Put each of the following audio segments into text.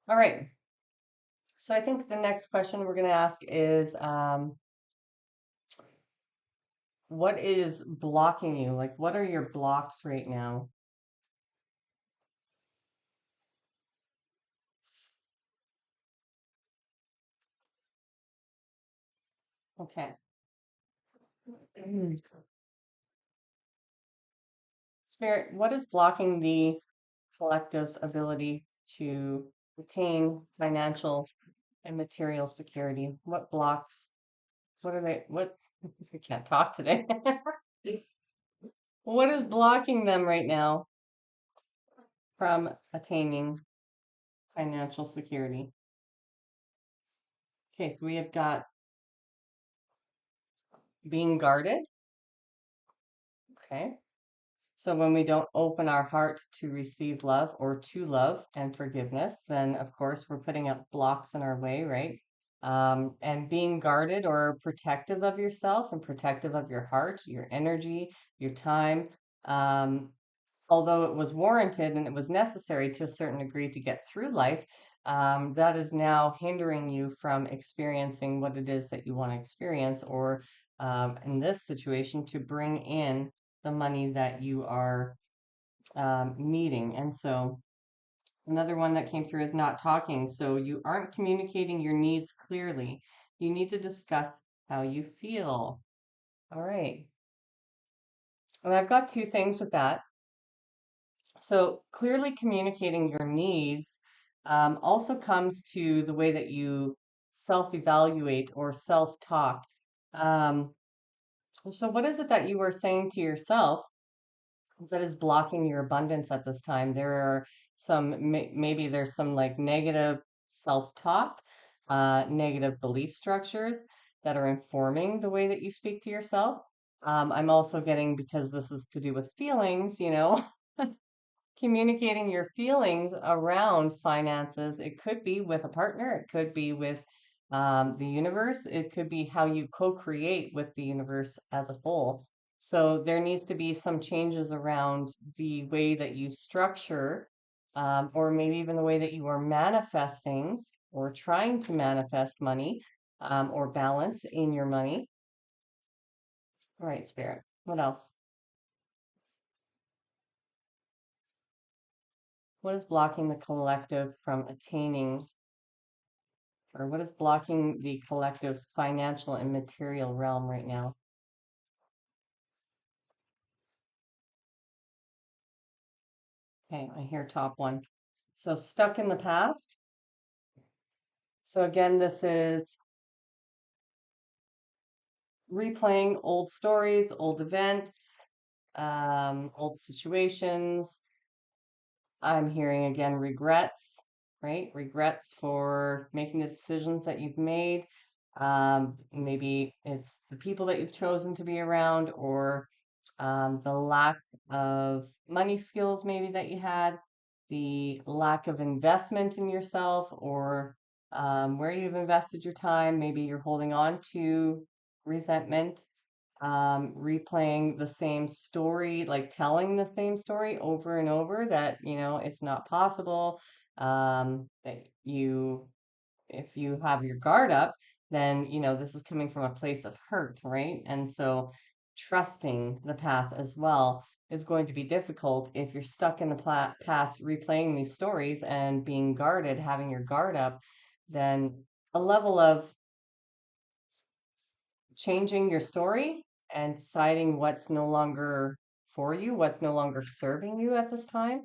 All right. So I think the next question we're going to ask is, what is blocking you? Like, what are your blocks right now? Okay. Spirit, what is blocking the collective's ability to attain financial and material security? What blocks? What are they? What? I can't talk today. What is blocking them right now from attaining financial security? Okay, so we have got being guarded. Okay. So when we don't open our heart to receive love or to love and forgiveness, then of course we're putting up blocks in our way, right? And being guarded or protective of yourself and protective of your heart, your energy, your time, um, although it was warranted and it was necessary to a certain degree to get through life, that is now hindering you from experiencing what it is that you want to experience, or in this situation, to bring in the money that you are needing. And so another one that came through is not talking. So you aren't communicating your needs clearly. You need to discuss how you feel. All right. And I've got two things with that. So clearly communicating your needs also comes to the way that you self-evaluate or self-talk. Um, so what is it that you are saying to yourself that is blocking your abundance at this time? There are maybe there's some like negative self-talk, negative belief structures that are informing the way that you speak to yourself. I'm also getting, because this is to do with feelings, communicating your feelings around finances. It could be with a partner, it could be with the universe, it could be how you co create with the universe as a whole. So there needs to be some changes around the way that you structure, or maybe even the way that you are manifesting or trying to manifest money, or balance in your money. All right, Spirit. What else? What is blocking the collective from attaining, or what is blocking the collective's financial and material realm right now? Okay, I hear top one. So stuck in the past. So again, this is replaying old stories, old events, old situations. I'm hearing again regrets, right? Regrets for making the decisions that you've made. Maybe it's the people that you've chosen to be around, or the lack of money skills maybe that you had, the lack of investment in yourself, or where you've invested your time. Maybe you're holding on to resentment, replaying the same story, like telling the same story over and over, that, it's not possible. That if you have your guard up, then, this is coming from a place of hurt, right? And so trusting the path as well is going to be difficult if you're stuck in the past, replaying these stories and being guarded, having your guard up. Then a level of changing your story and deciding what's no longer for you, what's no longer serving you at this time.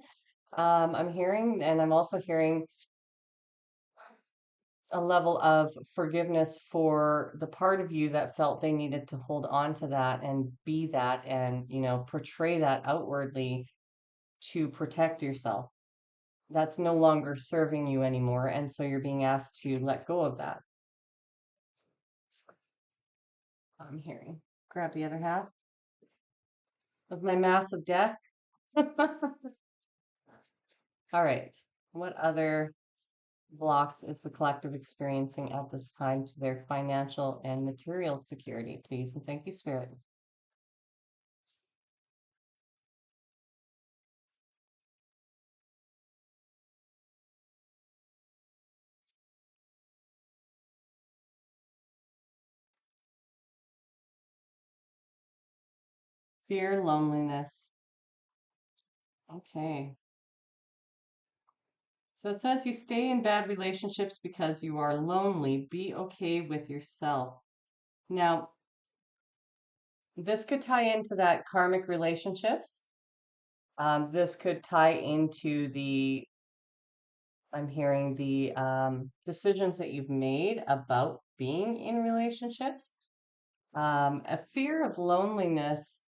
I'm hearing, and I'm also hearing a level of forgiveness for the part of you that felt they needed to hold on to that and be that, and, portray that outwardly to protect yourself. That's no longer serving you anymore. And so you're being asked to let go of that. I'm hearing. Grab the other half of my massive deck. All right. What other blocks is the collective experiencing at this time to their financial and material security, please? And thank you, Spirit. Fear, loneliness. Okay. So it says you stay in bad relationships because you are lonely. Be okay with yourself. Now, this could tie into that karmic relationships. This could tie into I'm hearing the decisions that you've made about being in relationships. A fear of loneliness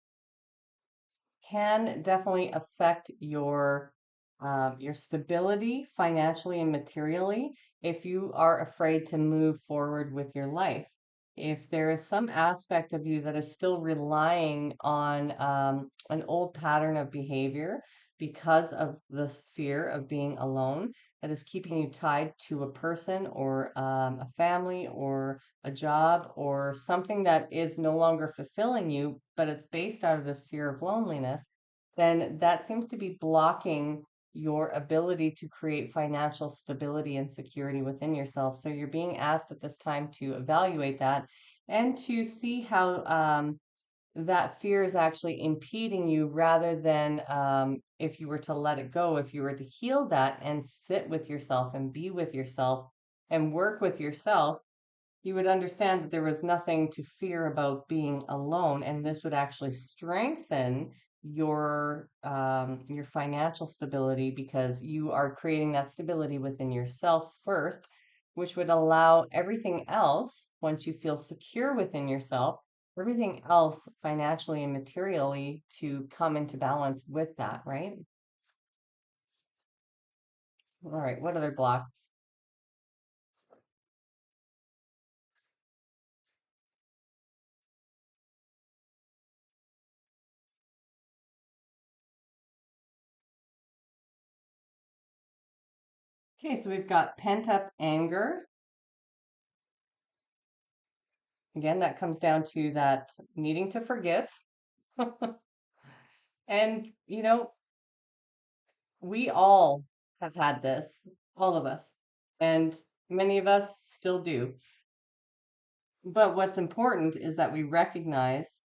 can definitely affect your stability financially and materially if you are afraid to move forward with your life. If there is some aspect of you that is still relying on an old pattern of behavior because of this fear of being alone, that is keeping you tied to a person or a family or a job or something that is no longer fulfilling you, but it's based out of this fear of loneliness, then that seems to be blocking your ability to create financial stability and security within yourself. So you're being asked at this time to evaluate that and to see how that fear is actually impeding you rather than if you were to let it go, if you were to heal that and sit with yourself and be with yourself and work with yourself, you would understand that there was nothing to fear about being alone, and this would actually strengthen your financial stability because you are creating that stability within yourself first, which would allow everything else, once you feel secure within yourself, everything else financially and materially to come into balance with that, right? All right, what other blocks? Okay, so we've got pent up anger. Again, that comes down to that needing to forgive. And, we all have had this, all of us, and many of us still do. But what's important is that we recognize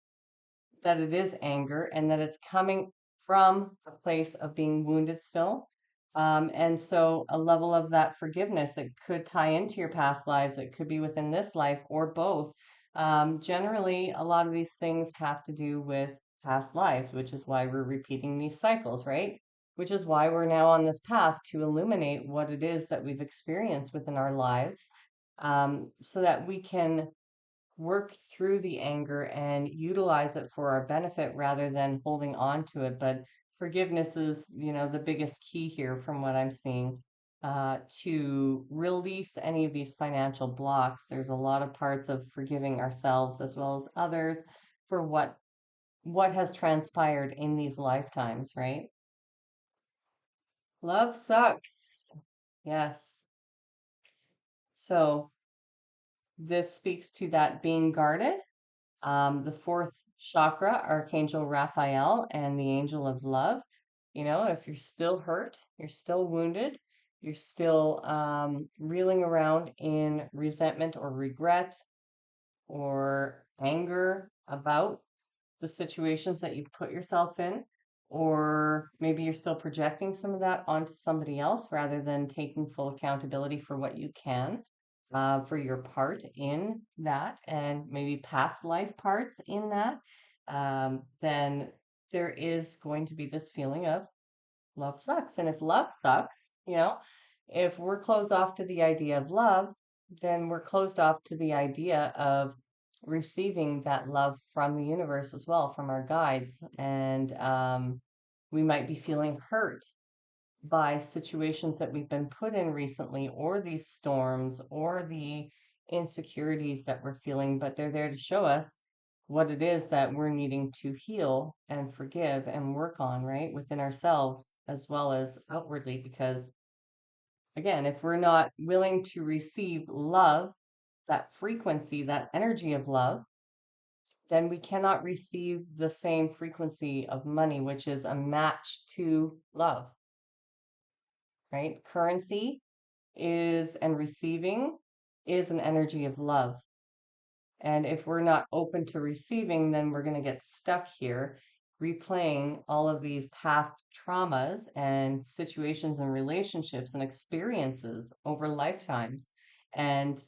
that it is anger and that it's coming from a place of being wounded still. And so a level of that forgiveness, it could tie into your past lives, it could be within this life or both. Generally, a lot of these things have to do with past lives, which is why we're repeating these cycles, right? Which is why we're now on this path to illuminate what it is that we've experienced within our lives, so that we can work through the anger and utilize it for our benefit rather than holding on to it. But forgiveness is, the biggest key here from what I'm seeing, to release any of these financial blocks. There's a lot of parts of forgiving ourselves as well as others for what has transpired in these lifetimes, right? Love sucks. Yes. So this speaks to that being guarded. The fourth chakra, Archangel Raphael and the Angel of Love. If you're still hurt, you're still wounded, you're still reeling around in resentment or regret or anger about the situations that you put yourself in, or maybe you're still projecting some of that onto somebody else rather than taking full accountability for what you can, for your part in that, and maybe past life parts in that, then there is going to be this feeling of love sucks. And if love sucks, if we're closed off to the idea of love, then we're closed off to the idea of receiving that love from the universe as well, from our guides. And we might be feeling hurt by situations that we've been put in recently, or these storms, or the insecurities that we're feeling, but they're there to show us what it is that we're needing to heal and forgive and work on, right, within ourselves as well as outwardly. Because, again, if we're not willing to receive love, that frequency, that energy of love, then we cannot receive the same frequency of money, which is a match to love, right? Currency is and receiving is an energy of love. And if we're not open to receiving, then we're going to get stuck here replaying all of these past traumas and situations and relationships and experiences over lifetimes. And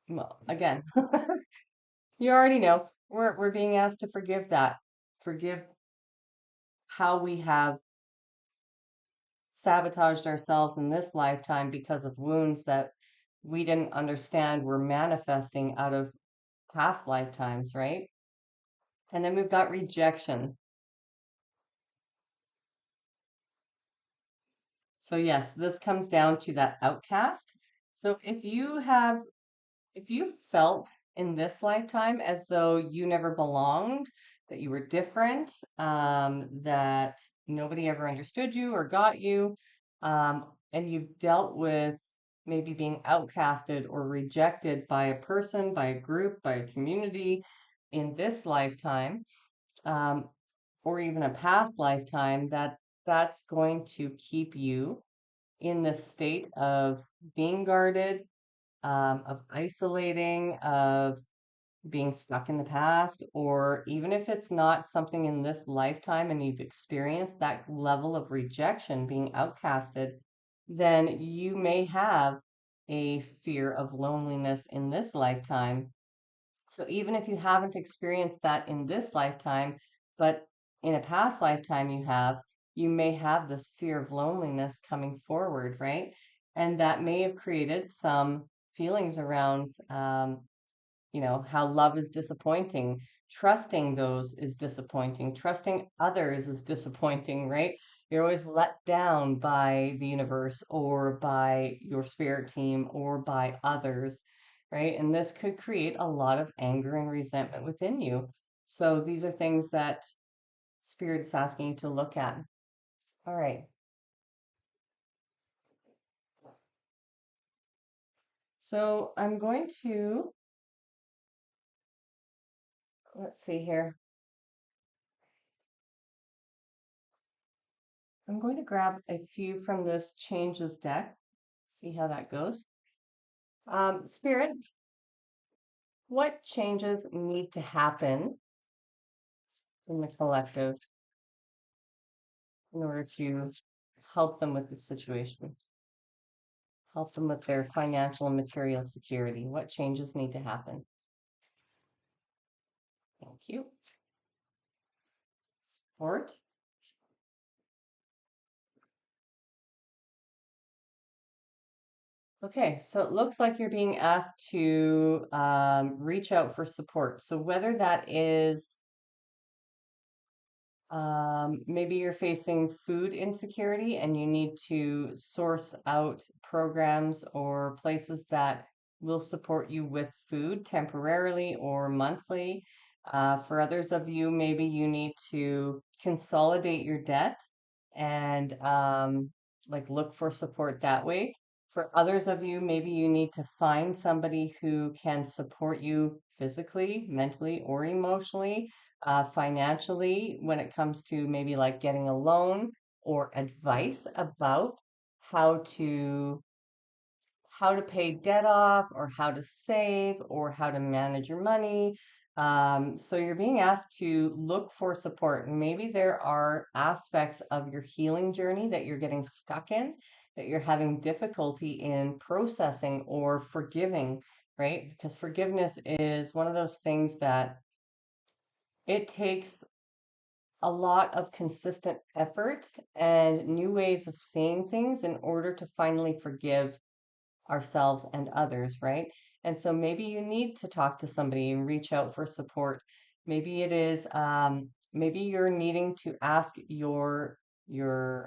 well, again, you already know we're being asked to forgive that, forgive how we have sabotaged ourselves in this lifetime because of wounds that we didn't understand were manifesting out of past lifetimes, right? And then we've got rejection. So yes, this comes down to that outcast. So if you felt in this lifetime as though you never belonged, that you were different, that nobody ever understood you or got you, and you've dealt with maybe being outcasted or rejected by a person, by a group, by a community in this lifetime, um, or even a past lifetime, that's going to keep you in this state of being guarded, of isolating, of being stuck in the past, or even if it's not something in this lifetime and you've experienced that level of rejection, being outcasted, then you may have a fear of loneliness in this lifetime. So even if you haven't experienced that in this lifetime, but in a past lifetime you may have this fear of loneliness coming forward, right? And that may have created some feelings around, how love is disappointing. Trusting those is disappointing. Trusting others is disappointing, right? You're always let down by the universe or by your spirit team or by others, right? And this could create a lot of anger and resentment within you. So these are things that spirit is asking you to look at. All right. So I'm going to, let's see here. I'm going to grab a few from this changes deck, see how that goes. Spirit, what changes need to happen in the collective in order to help them with the situation, help them with their financial and material security? What changes need to happen? Thank you. Support. Okay, so it looks like you're being asked to reach out for support. So whether that is maybe you're facing food insecurity and you need to source out programs or places that will support you with food temporarily or monthly. For others of you, maybe you need to consolidate your debt and like look for support that way. For others of you, maybe you need to find somebody who can support you physically, mentally, or emotionally, financially, when it comes to maybe like getting a loan or advice about how to how to pay debt off or how to save or how to manage your money. So you're being asked to look for support. And maybe there are aspects of your healing journey that you're getting stuck in, that you're having difficulty in processing or forgiving, right? Because forgiveness is one of those things that it takes a lot of consistent effort and new ways of seeing things in order to finally forgive ourselves and others, right? And so maybe you need to talk to somebody and reach out for support. Maybe it is, maybe you're needing to ask your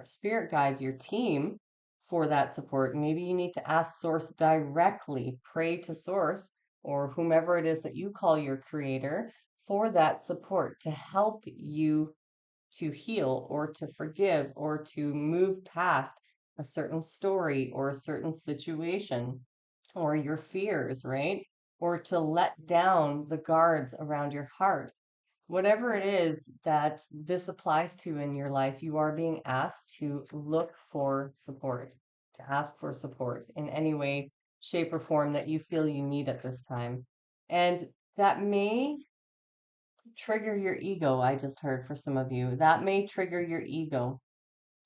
spirit guides, your team for that support. Maybe you need to ask Source directly, pray to Source or whomever it is that you call your creator for that support to help you to heal or to forgive or to move past a certain story or a certain situation or your fears, right? Or to let down the guards around your heart. Whatever it is that this applies to in your life, you are being asked to look for support, to ask for support in any way, shape, or form that you feel you need at this time. And that may trigger your ego, I just heard for some of you. That may trigger your ego.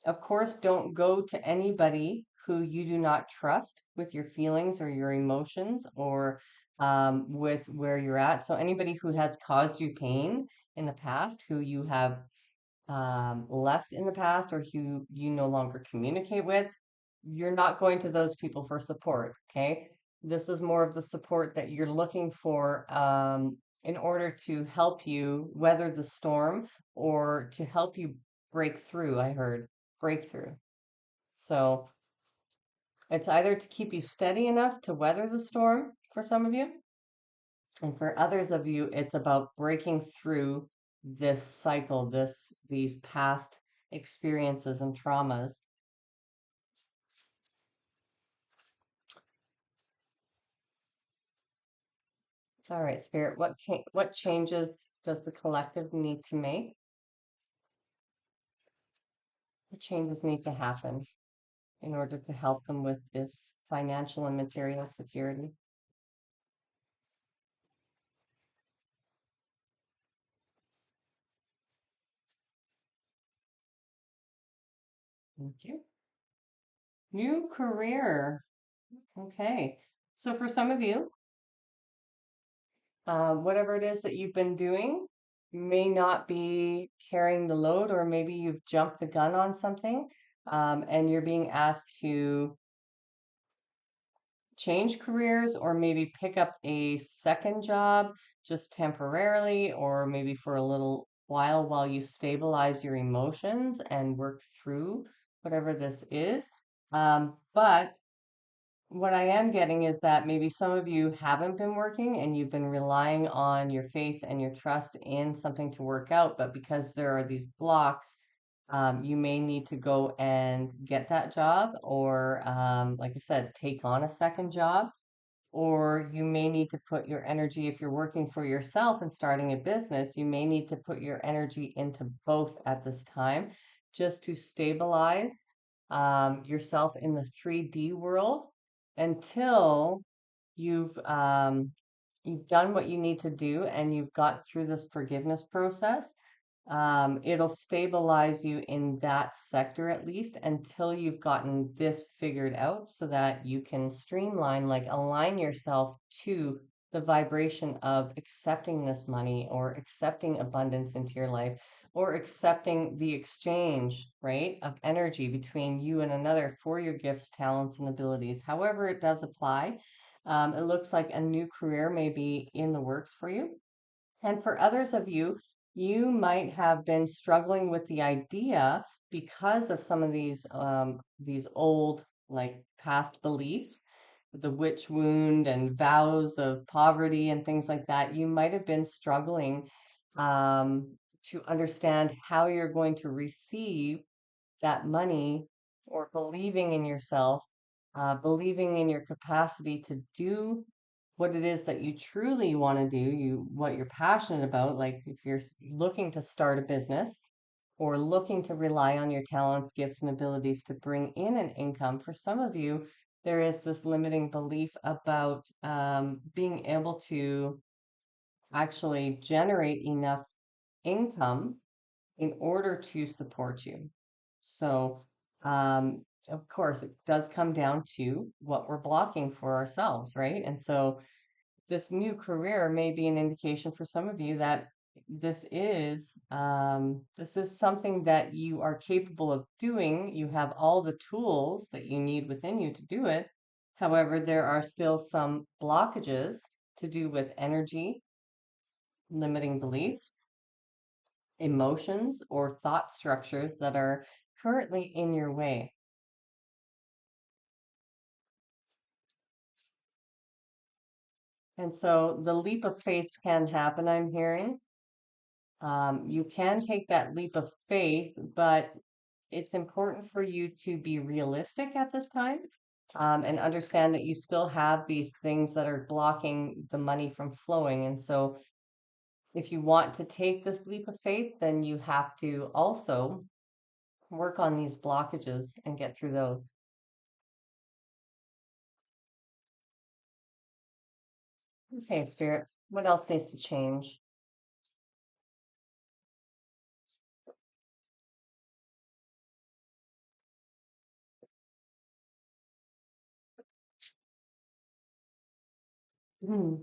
Of course, don't go to anybody who you do not trust with your feelings or your emotions or with where you're at. So anybody who has caused you pain in the past, who you have left in the past or who you no longer communicate with, you're not going to those people for support, okay? This is more of the support that you're looking for in order to help you weather the storm or to help you break through, I heard breakthrough. So it's either to keep you steady enough to weather the storm for some of you, and for others of you, it's about breaking through this cycle, these past experiences and traumas. All right, Spirit, what changes does the collective need to make? What changes need to happen in order to help them with this financial and material security? Thank you. New career. Okay. So for some of you, whatever it is that you've been doing may not be carrying the load, or maybe you've jumped the gun on something, and you're being asked to change careers or maybe pick up a second job just temporarily, or maybe for a little while you stabilize your emotions and work through whatever this is. But what I am getting is that maybe some of you haven't been working and you've been relying on your faith and your trust in something to work out, but because there are these blocks, you may need to go and get that job or, like I said, take on a second job, or you may need to put your energy, if you're working for yourself and starting a business, you may need to put your energy into both at this time just to stabilize yourself in the 3D world until you've you've done what you need to do and you've got through this forgiveness process. It'll stabilize you in that sector at least until you've gotten this figured out so that you can streamline, like align yourself to the vibration of accepting this money or accepting abundance into your life or accepting the exchange, right, of energy between you and another for your gifts, talents, and abilities. However, it does apply. It looks like a new career may be in the works for you. And for others of you, you might have been struggling with the idea because of some of these old, like past beliefs, the witch wound and vows of poverty and things like that. You might have been struggling to understand how you're going to receive that money, or believing in yourself, believing in your capacity to do what it is that you truly want to do, what you're passionate about. Like if you're looking to start a business or looking to rely on your talents, gifts, and abilities to bring in an income, for some of you, there is this limiting belief about being able to actually generate enough income in order to support you. So, of course, it does come down to what we're blocking for ourselves, right? And so, this new career may be an indication for some of you that this is something that you are capable of doing. You have all the tools that you need within you to do it. However, there are still some blockages to do with energy, limiting beliefs, emotions, or thought structures that are currently in your way. And so the leap of faith can happen, I'm hearing. You can take that leap of faith, but it's important for you to be realistic at this time, and understand that you still have these things that are blocking the money from flowing. And so if you want to take this leap of faith, then you have to also work on these blockages and get through those. Okay, Spirit, what else needs to change? Hmm.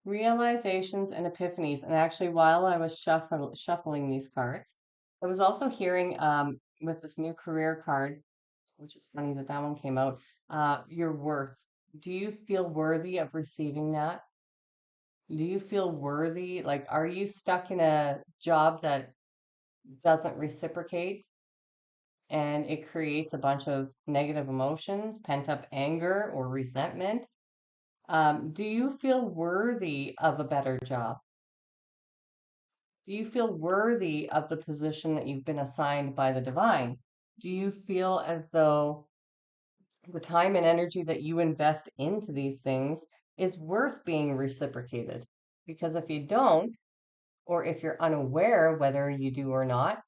Realizations and epiphanies. And actually, while I was shuffling these cards, I was also hearing with this new career card, which is funny that that one came out, your worth. Do you feel worthy of receiving that? Do you feel worthy? Like, are you stuck in a job that doesn't reciprocate and it creates a bunch of negative emotions, pent up anger or resentment? Do you feel worthy of a better job? Do you feel worthy of the position that you've been assigned by the divine? Do you feel as though the time and energy that you invest into these things is worth being reciprocated? Because if you don't, or if you're unaware whether you do or not,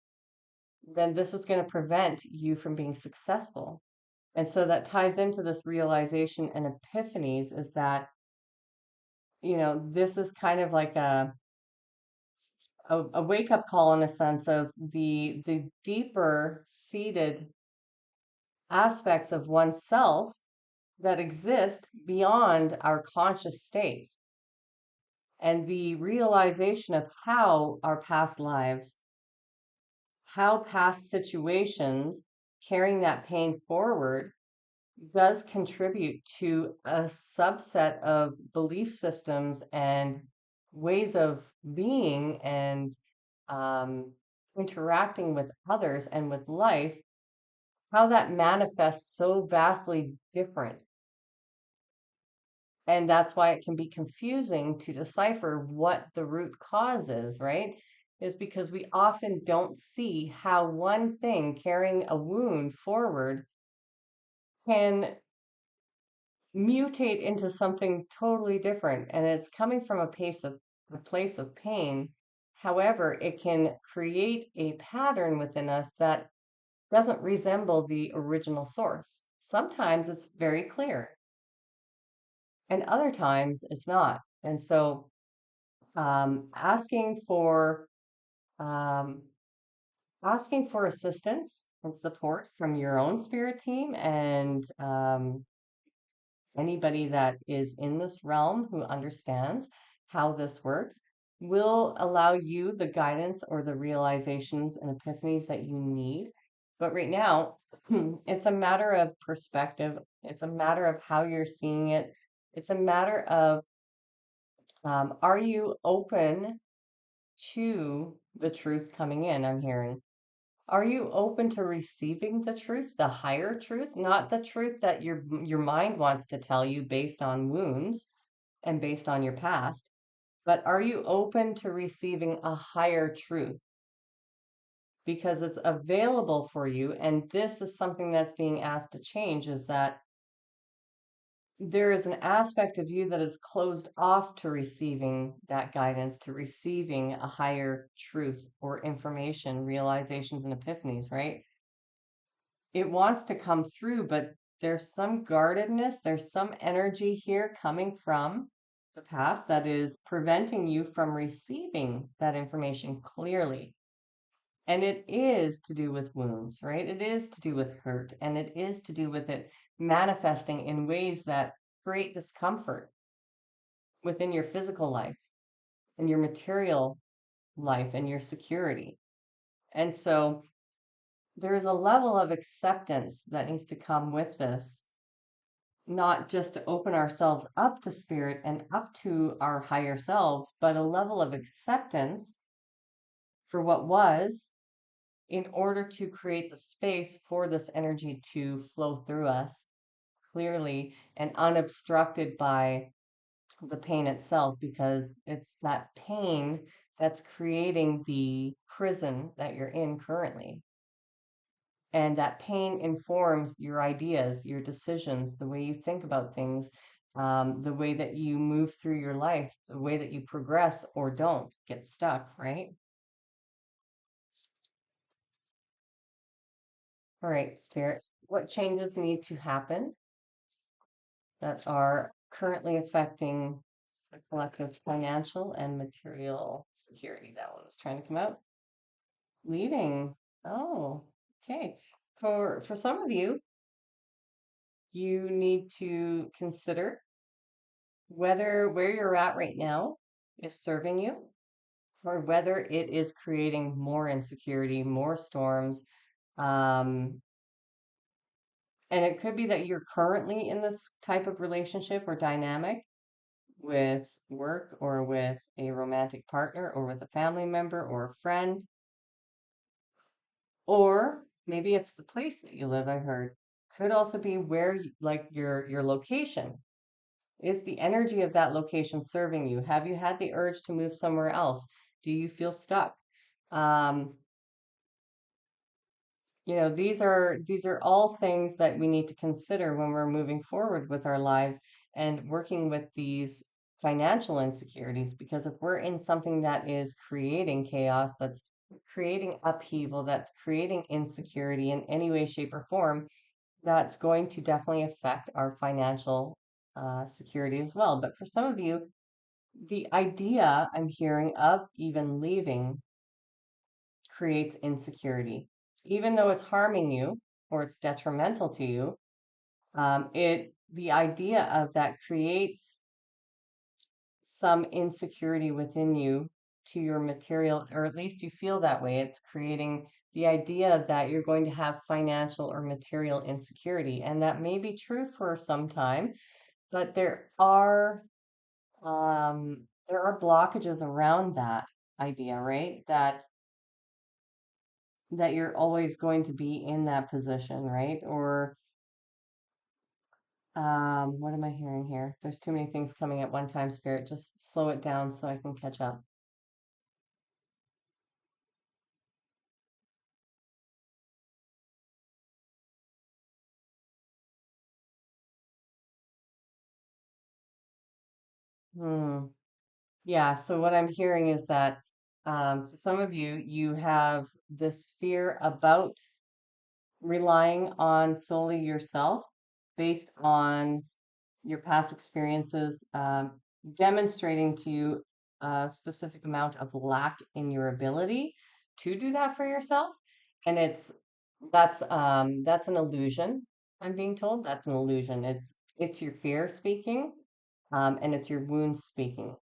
then this is going to prevent you from being successful. And so that ties into this realization and epiphanies is that, this is kind of like a wake up call in a sense of the deeper seated aspects of oneself that exist beyond our conscious state and the realization of how our past lives, how past situations carrying that pain forward does contribute to a subset of belief systems and ways of being and um, interacting with others and with life, how that manifests so vastly different. And that's why it can be confusing to decipher what the root cause is, right? Is because we often don't see how one thing carrying a wound forward can mutate into something totally different. And it's coming from a place of pain. However, it can create a pattern within us that doesn't resemble the original source. Sometimes it's very clear, and other times it's not. And so, asking for um, asking for assistance and support from your own spirit team and anybody that is in this realm who understands how this works will allow you the guidance or the realizations and epiphanies that you need. But right now, it's a matter of perspective. It's a matter of how you're seeing it. It's a matter of are you open to the truth coming in? I'm hearing. Are you open to receiving the truth, the higher truth, not the truth that your mind wants to tell you based on wounds and based on your past, but are you open to receiving a higher truth because it's available for you? And this is something that's being asked to change is that there is an aspect of you that is closed off to receiving that guidance, to receiving a higher truth or information, realizations and epiphanies, right? It wants to come through, but there's some guardedness, there's some energy here coming from the past that is preventing you from receiving that information clearly. And it is to do with wounds, right? It is to do with hurt, and it is to do with it manifesting in ways that create discomfort within your physical life and your material life and your security. And so there is a level of acceptance that needs to come with this, not just to open ourselves up to spirit and up to our higher selves, but a level of acceptance for what was in order to create the space for this energy to flow through us clearly and unobstructed by the pain itself, because it's that pain that's creating the prison that you're in currently. And that pain informs your ideas, your decisions, the way you think about things, the way that you move through your life, the way that you progress or don't get stuck, right? All right, Spirit, what changes need to happen that are currently affecting the collective's financial and material security? That one was trying to come out. Leaving. Oh, okay. For some of you, you need to consider whether where you're at right now is serving you or whether it is creating more insecurity, more storms. Um, and it could be that you're currently in this type of relationship or dynamic with work or with a romantic partner or with a family member or a friend, or maybe it's the place that you live, I heard. Could also be where like your location. Is the energy of that location serving you? Have you had the urge to move somewhere else? Do you feel stuck? Um, these are all things that we need to consider when we're moving forward with our lives and working with these financial insecurities. Because if we're in something that is creating chaos, that's creating upheaval, that's creating insecurity in any way, shape, or form, that's going to definitely affect our financial security as well. But for some of you, the idea I'm hearing of even leaving creates insecurity. Even though it's harming you or it's detrimental to you, the idea of that creates some insecurity within you to your material, or at least you feel that way. It's creating the idea that you're going to have financial or material insecurity. And that may be true for some time, but there are blockages around that idea, right? That you're always going to be in that position, right? Or what am I hearing here? There's too many things coming at one time, Spirit. Just slow it down so I can catch up. Hmm. Yeah, so what I'm hearing is that for some of you, you have this fear about relying on solely yourself based on your past experiences, demonstrating to you a specific amount of lack in your ability to do that for yourself. And that's an illusion, I'm being told. That's an illusion. It's your fear speaking, and it's your wounds speaking.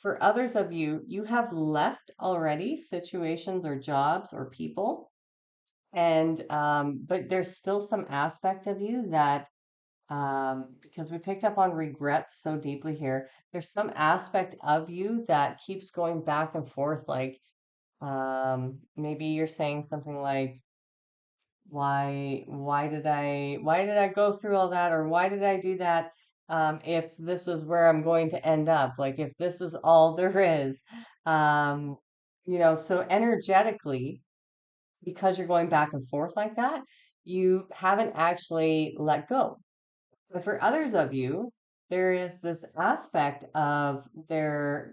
For others of you, you have left already situations or jobs or people, and but there's still some aspect of you that because we picked up on regrets so deeply here. There's some aspect of you that keeps going back and forth. Like maybe you're saying something like, why did I go through all that, or why did I do that? If this is where I'm going to end up, like if this is all there is, um, so energetically, because you're going back and forth like that, you haven't actually let go. But for others of you, there is this aspect of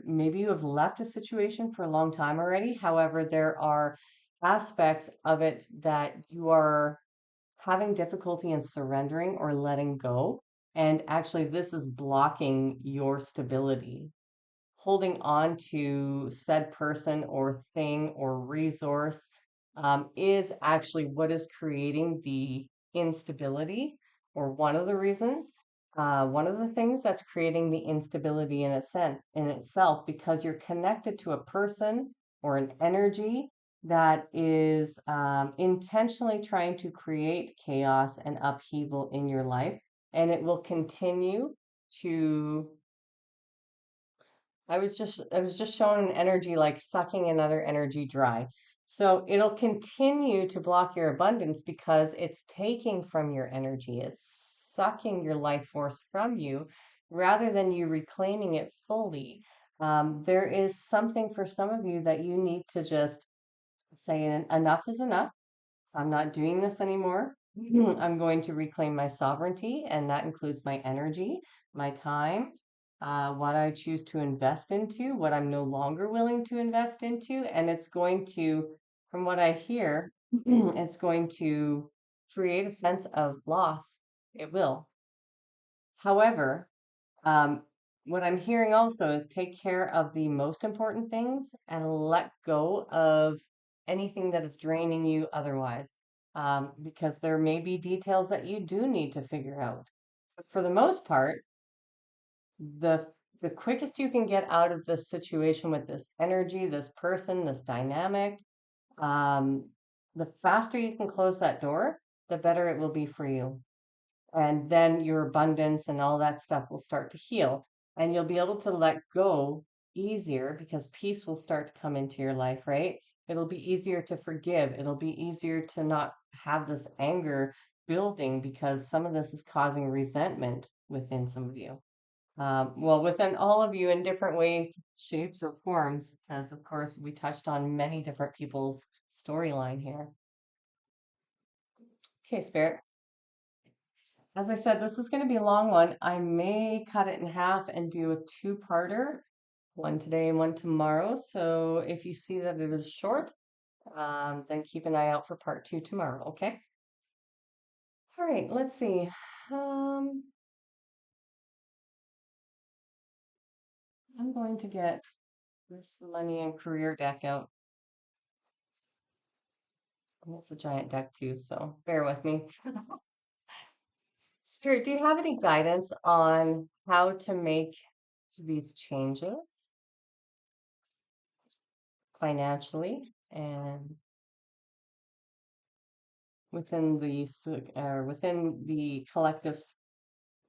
maybe you have left a situation for a long time already. However, there are aspects of it that you are having difficulty in surrendering or letting go. And actually, this is blocking your stability. Holding on to said person or thing or resource is actually what is creating the instability, or one of the reasons. One of the things that's creating the instability in a sense in itself, because you're connected to a person or an energy that is intentionally trying to create chaos and upheaval in your life, and it will continue to I was just shown an energy like sucking another energy dry. So it'll continue to block your abundance because it's taking from your energy. It's sucking your life force from you rather than you reclaiming it fully. There is something for some of you that you need to just say enough is enough. I'm not doing this anymore. I'm going to reclaim my sovereignty, and that includes my energy, my time, what I choose to invest into, what I'm no longer willing to invest into. And it's going to, from what I hear, it's going to create a sense of loss. It will. However, um, what I'm hearing also is take care of the most important things and let go of anything that is draining you otherwise. because there may be details that you do need to figure out. But for the most part, the the quickest you can get out of this situation with this energy, this person, this dynamic, um, the faster you can close that door, the better it will be for you. And then your abundance and all that stuff will start to heal. And you'll be able to let go easier because peace will start to come into your life, right? It'll be easier to forgive. It'll be easier to not have this anger building because some of this is causing resentment within some of you. Well, within all of you in different ways, shapes, or forms, as of course we touched on many different people's storyline here. Okay, Spirit. As I said, this is going to be a long one. I may cut it in half and do a two-parter, one today and one tomorrow. So if you see that it is short, then keep an eye out for part two tomorrow, okay? All right, let's see. Um, I'm going to get this money and career deck out. And it's a giant deck too, so bear with me. Spirit, do you have any guidance on how to make these changes financially and within the within the collective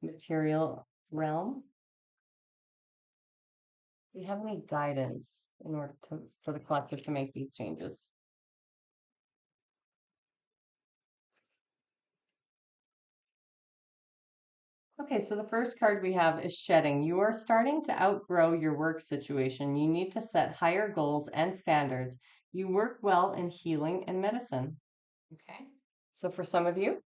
material realm? Do you have any guidance in order to for the collective to make these changes? Okay, so the first card we have is shedding. You are starting to outgrow your work situation. You need to set higher goals and standards. You work well in healing and medicine. Okay. So for some of you,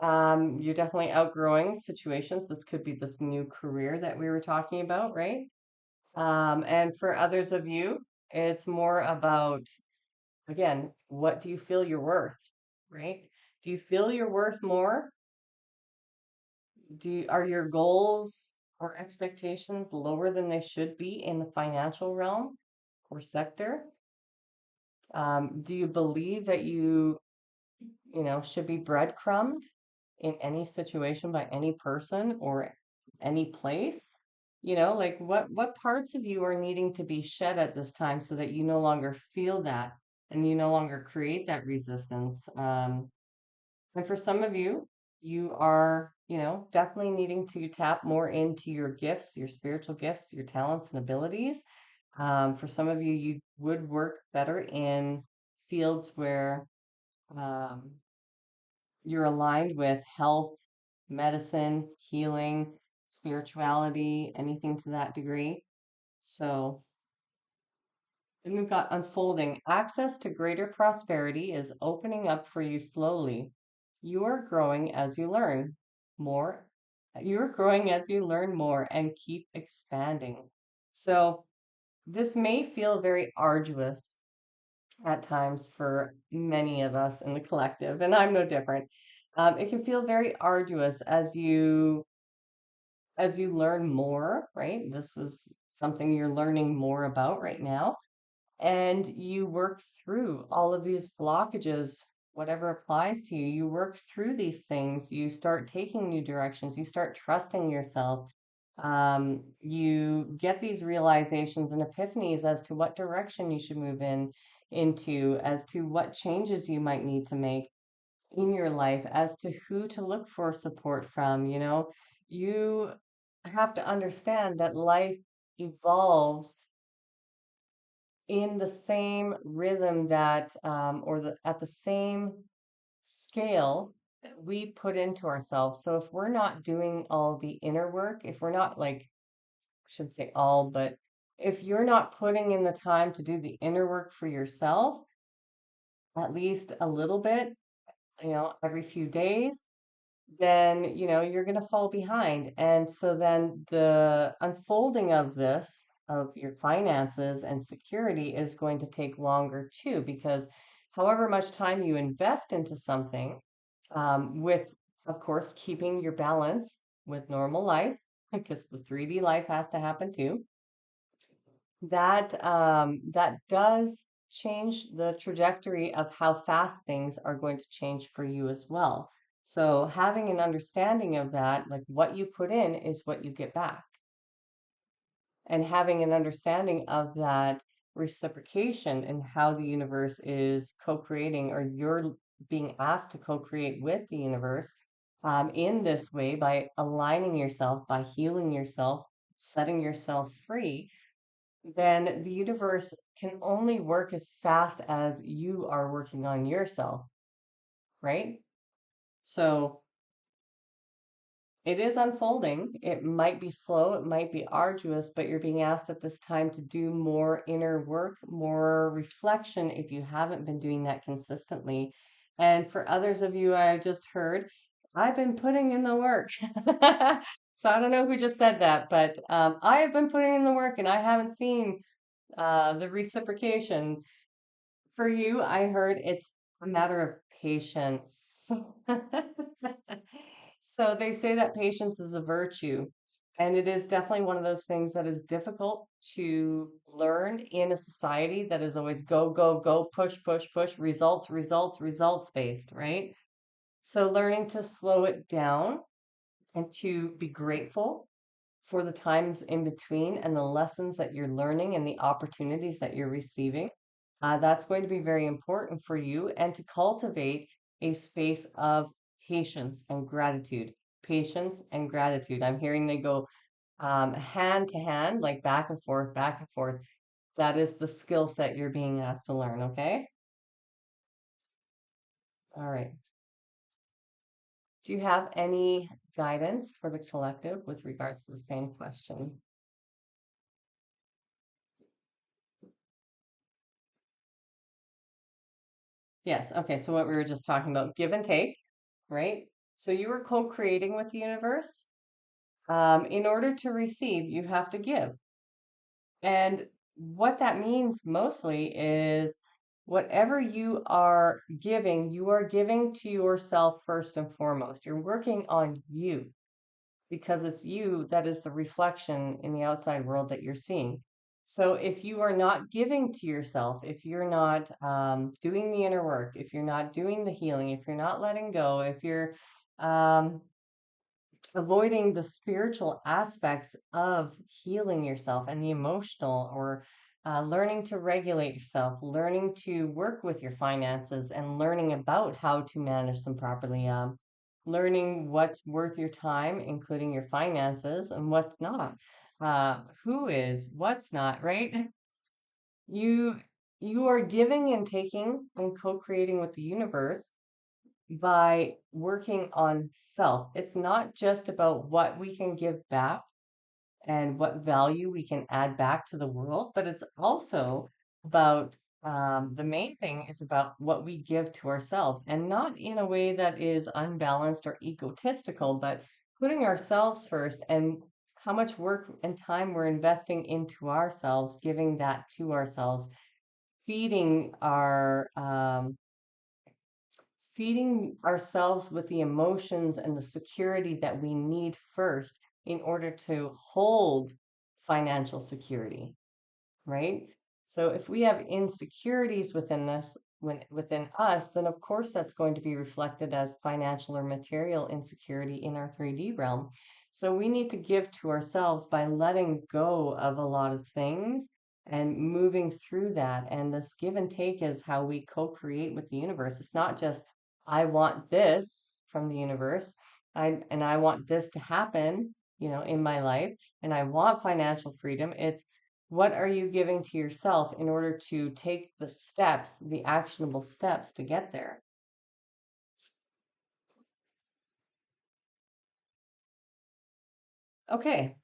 you're definitely outgrowing situations. This could be this new career that we were talking about, right? And for others of you, it's more about, again, what do you feel you're worth, right? Do you feel you're worth more? Are your goals or expectations lower than they should be in the financial realm or sector? Do you believe that you should be breadcrumbed in any situation by any person or any place? Like what parts of you are needing to be shed at this time so that you no longer feel that and you no longer create that resistance? And for some of you, you are, definitely needing to tap more into your gifts, your spiritual gifts, your talents and abilities. For some of you, you would work better in fields where um, you're aligned with health, medicine, healing, spirituality, anything to that degree. So then we've got unfolding. Access to greater prosperity is opening up for you slowly. You are growing as you learn more. You're growing as you learn more and keep expanding. So this may feel very arduous at times for many of us in the collective, and I'm no different. It can feel very arduous as you learn more, right? This is something you're learning more about right now, and you work through all of these blockages, whatever applies to you. You work through these things. You start taking new directions. You start trusting yourself. You get these realizations and epiphanies as to what direction you should move into, as to what changes you might need to make in your life, as to who to look for support from. You have to understand that life evolves in the same rhythm that, at the same scale that we put into ourselves. So if we're not doing all the inner work, if we're not like, I should say all, but if you're not putting in the time to do the inner work for yourself, at least a little bit, every few days, then you're going to fall behind. And so then the unfolding of this, of your finances and security, is going to take longer too, because however much time you invest into something, with, of course, keeping your balance with normal life, because the 3D life has to happen too, that does change the trajectory of how fast things are going to change for you as well. So having an understanding of that, like what you put in is what you get back, and having an understanding of that reciprocation and how the universe is co-creating, or you're being asked to co-create with the universe in this way by aligning yourself, by healing yourself, setting yourself free, then the universe can only work as fast as you are working on yourself, right? So it is unfolding. It might be slow, it might be arduous, but you're being asked at this time to do more inner work, more reflection if you haven't been doing that consistently. And for others of you, I just heard, I've been putting in the work. So I don't know who just said that, but I have been putting in the work and I haven't seen the reciprocation. For you, I heard it's a matter of patience. So they say that patience is a virtue, and it is definitely one of those things that is difficult to learn in a society that is always go, go, go, push, push, push, results, results, results based, right? So learning to slow it down and to be grateful for the times in between and the lessons that you're learning and the opportunities that you're receiving. That's going to be very important for you, and to cultivate a space of patience and gratitude. Patience and gratitude. I'm hearing they go hand to hand, like back and forth, back and forth. That is the skill set you're being asked to learn, okay? All right. Do you have any guidance for the collective with regards to the same question? Yes. Okay. So what we were just talking about, give and take, right? So you are co-creating with the universe. In order to receive, you have to give. And what that means mostly is whatever you are giving to yourself first and foremost. You're working on you, because it's you that is the reflection in the outside world that you're seeing. So if you are not giving to yourself, if you're not doing the inner work, if you're not doing the healing, if you're not letting go, if you're um, avoiding the spiritual aspects of healing yourself and the emotional, or learning to regulate yourself, learning to work with your finances and learning about how to manage them properly, learning what's worth your time, including your finances, and what's not, who is, what's not, right? You you are giving and taking and co-creating with the universe by working on self. It's not just about what we can give back and what value we can add back to the world, but it's also about the main thing is about what we give to ourselves, and not in a way that is unbalanced or egotistical, but putting ourselves first, and how much work and time we're investing into ourselves, giving that to ourselves, feeding our feeding ourselves with the emotions and the security that we need first in order to hold financial security, right? So if we have insecurities within us, then of course that's going to be reflected as financial or material insecurity in our 3D realm. So we need to give to ourselves by letting go of a lot of things and moving through that. And this give and take is how we co-create with the universe. It's not just I want this from the universe, I want this to happen, in my life, and I want financial freedom. It's what are you giving to yourself in order to take the steps, the actionable steps to get there? Okay,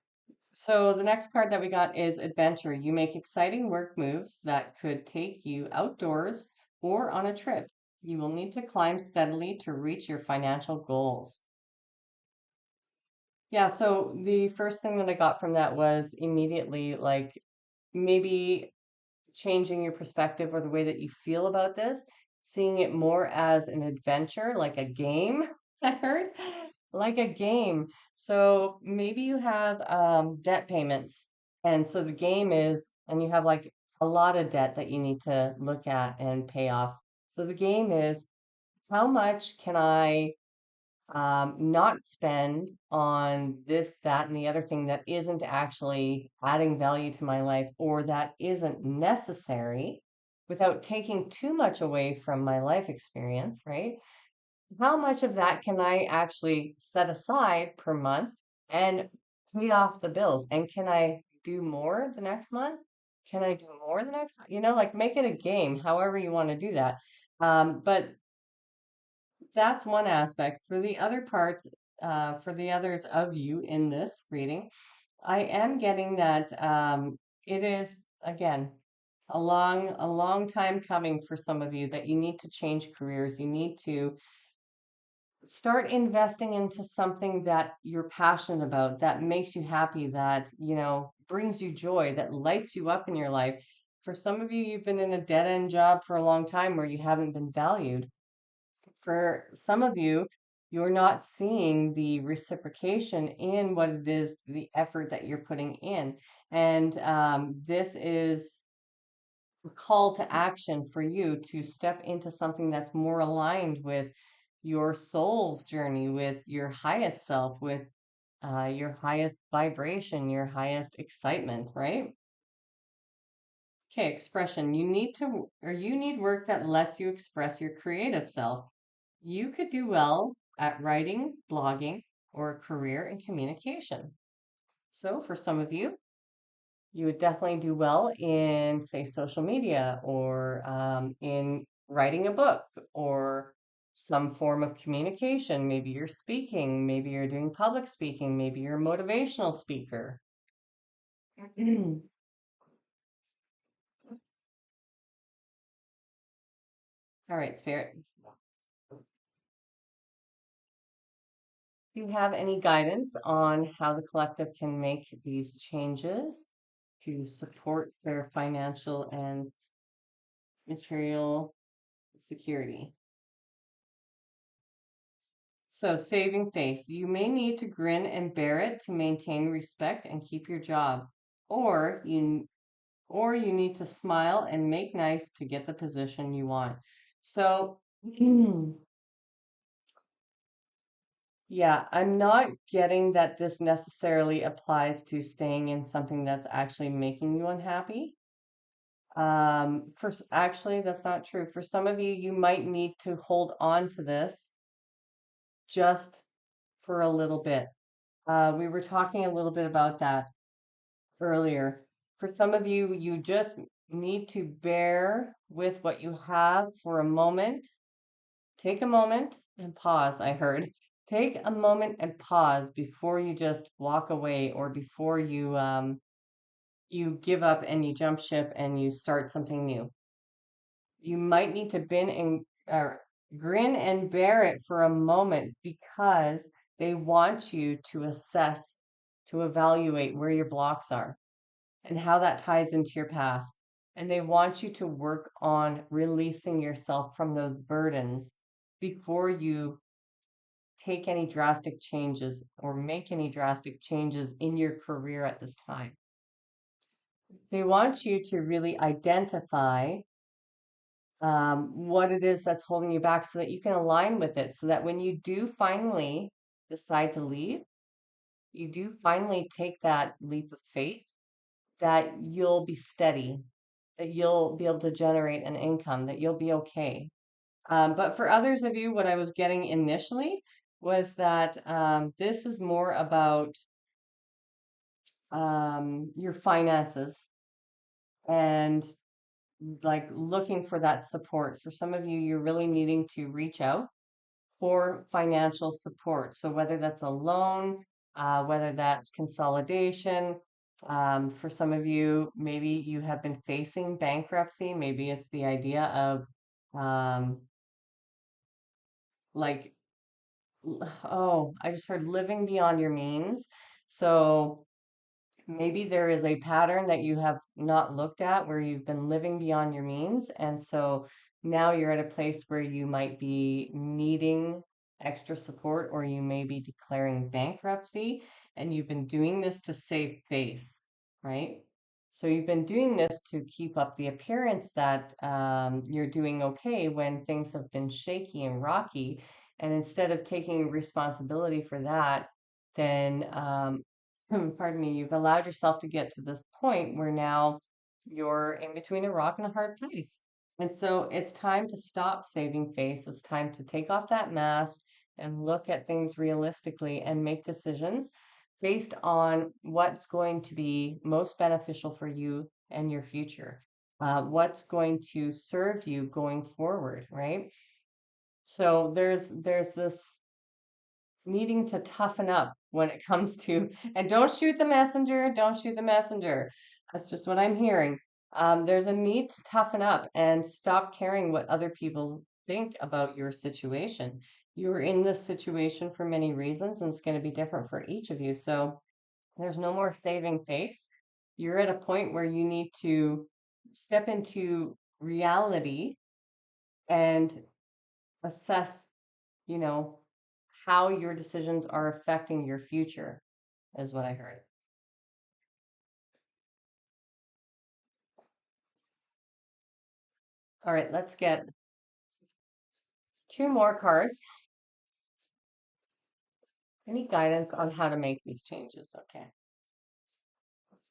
so the next card that we got is Adventure. You make exciting work moves that could take you outdoors or on a trip. You will need to climb steadily to reach your financial goals. Yeah, so the first thing that I got from that was immediately like maybe changing your perspective or the way that you feel about this, seeing it more as an adventure, like a game, I heard, like a game. So maybe you have debt payments. And so the game is, and you have like a lot of debt that you need to look at and pay off. So the game is, how much can I not spend on this, that, and the other thing that isn't actually adding value to my life or that isn't necessary without taking too much away from my life experience, right? How much of that can I actually set aside per month and pay off the bills? And can I do more the next month? Can I do more the next month? Like make it a game, however you want to do that. But that's one aspect. For the other parts, for the others of you in this reading, I am getting that it is, again, a long time coming for some of you that you need to change careers. You need to start investing into something that you're passionate about, that makes you happy, that, brings you joy, that lights you up in your life. For some of you, you've been in a dead end job for a long time where you haven't been valued. For some of you, you're not seeing the reciprocation in what it is, the effort that you're putting in. And this is call to action for you to step into something that's more aligned with your soul's journey, with your highest self, with your highest vibration, your highest excitement, right? Okay, expression. You need work that lets you express your creative self. You could do well at writing, blogging, or a career in communication. So for some of you, you would definitely do well in, say, social media or in writing a book or some form of communication. Maybe you're speaking, maybe you're doing public speaking, maybe you're a motivational speaker. All right, Spirit. Do you have any guidance on how the collective can make these changes to support their financial and material security? So, saving face. You may need to grin and bear it to maintain respect and keep your job. Or you need to smile and make nice to get the position you want. So, yeah, I'm not getting that this necessarily applies to staying in something that's actually making you unhappy. Actually, that's not true. For some of you, you might need to hold on to this just for a little bit. We were talking a little bit about that earlier. For some of you, you just need to bear with what you have for a moment. Take a moment and pause, I heard. Take a moment and pause before you just walk away or before you give up and you jump ship and you start something new. You might need to grin and bear it for a moment because they want you to assess, to evaluate where your blocks are and how that ties into your past. And they want you to work on releasing yourself from those burdens before you take any drastic changes or make any drastic changes in your career at this time. They want you to really identify what it is that's holding you back so that you can align with it, so that when you do finally decide to leave, you do finally take that leap of faith, that you'll be steady, that you'll be able to generate an income, that you'll be okay. But for others of you, what I was getting initially was that this is more about your finances and like looking for that support. For some of you, you're really needing to reach out for financial support. So whether that's a loan, whether that's consolidation, for some of you, maybe you have been facing bankruptcy. Maybe it's the idea of like, oh, I just heard living beyond your means. So maybe there is a pattern that you have not looked at where you've been living beyond your means. And so now you're at a place where you might be needing extra support or you may be declaring bankruptcy and you've been doing this to save face, right? So you've been doing this to keep up the appearance that you're doing okay when things have been shaky and rocky. And instead of taking responsibility for that, then, pardon me, you've allowed yourself to get to this point where now you're in between a rock and a hard place. And so it's time to stop saving face. It's time to take off that mask and look at things realistically and make decisions based on what's going to be most beneficial for you and your future, what's going to serve you going forward, right? So there's this needing to toughen up when it comes to, and don't shoot the messenger, don't shoot the messenger. That's just what I'm hearing. There's a need to toughen up and stop caring what other people think about your situation. You're in this situation for many reasons, and it's going to be different for each of you. So there's no more saving face. You're at a point where you need to step into reality and assess, you know, how your decisions are affecting your future, is what I heard. All right, let's get two more cards. Any guidance on how to make these changes? Okay.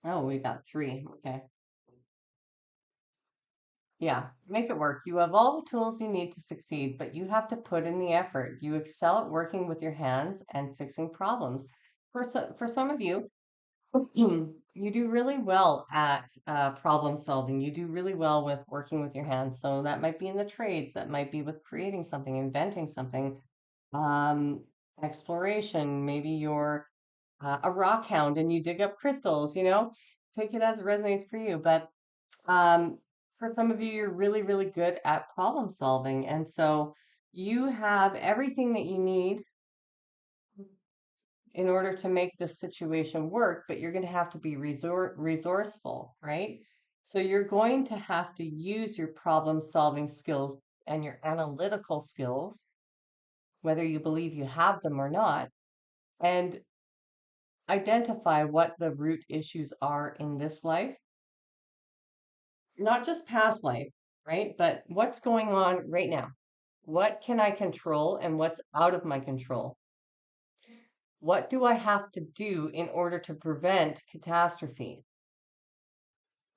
Oh, we got three. Okay. Yeah, make it work. You have all the tools you need to succeed, but you have to put in the effort. You excel at working with your hands and fixing problems. For some of you, you do really well at problem solving. You do really well with working with your hands. So that might be in the trades, that might be with creating something, inventing something, um, exploration. Maybe you're a rock hound and you dig up crystals, take it as it resonates for you. But um, for some of you, you're really, really good at problem solving. And so you have everything that you need in order to make this situation work, but you're going to have to be resourceful, right? So you're going to have to use your problem solving skills and your analytical skills, whether you believe you have them or not, and identify what the root issues are in this life, not just past life, right? But what's going on right now? What can I control and what's out of my control? What do I have to do in order to prevent catastrophe?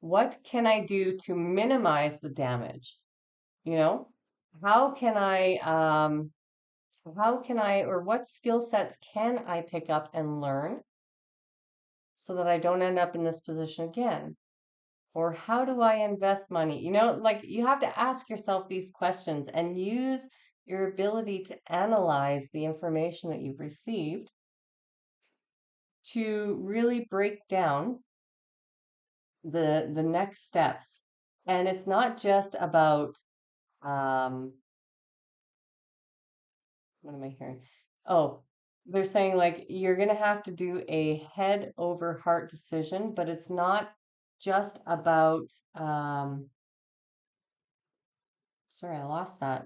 What can I do to minimize the damage? You know, how can I, or what skill sets can I pick up and learn so that I don't end up in this position again? Or how do I invest money? Like you have to ask yourself these questions and use your ability to analyze the information that you've received to really break down the next steps. And it's not just about what am I hearing? Oh, they're saying like you're gonna have to do a head over heart decision, but it's not just about sorry, I lost that.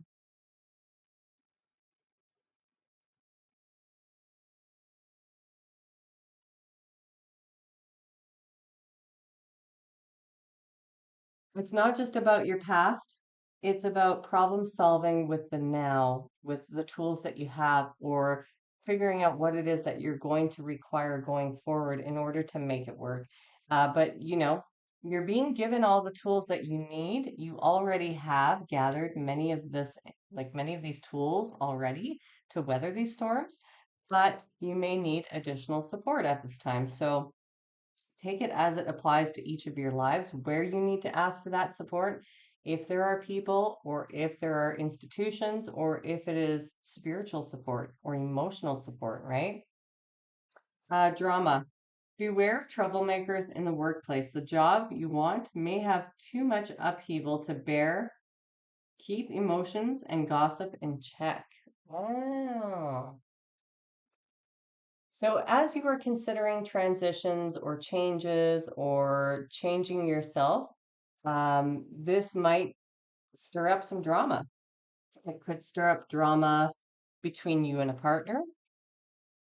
It's not just about your past, it's about problem solving with the now, with the tools that you have, or figuring out what it is that you're going to require going forward in order to make it work. But you're being given all the tools that you need. You already have gathered many of these tools already to weather these storms, but you may need additional support at this time. So take it as it applies to each of your lives, where you need to ask for that support, if there are people, or if there are institutions, or if it is spiritual support or emotional support, right? Drama. Beware of troublemakers in the workplace. The job you want may have too much upheaval to bear. Keep emotions and gossip in check. Wow. So, as you are considering transitions or changes or changing yourself, this might stir up some drama. It could stir up drama between you and a partner.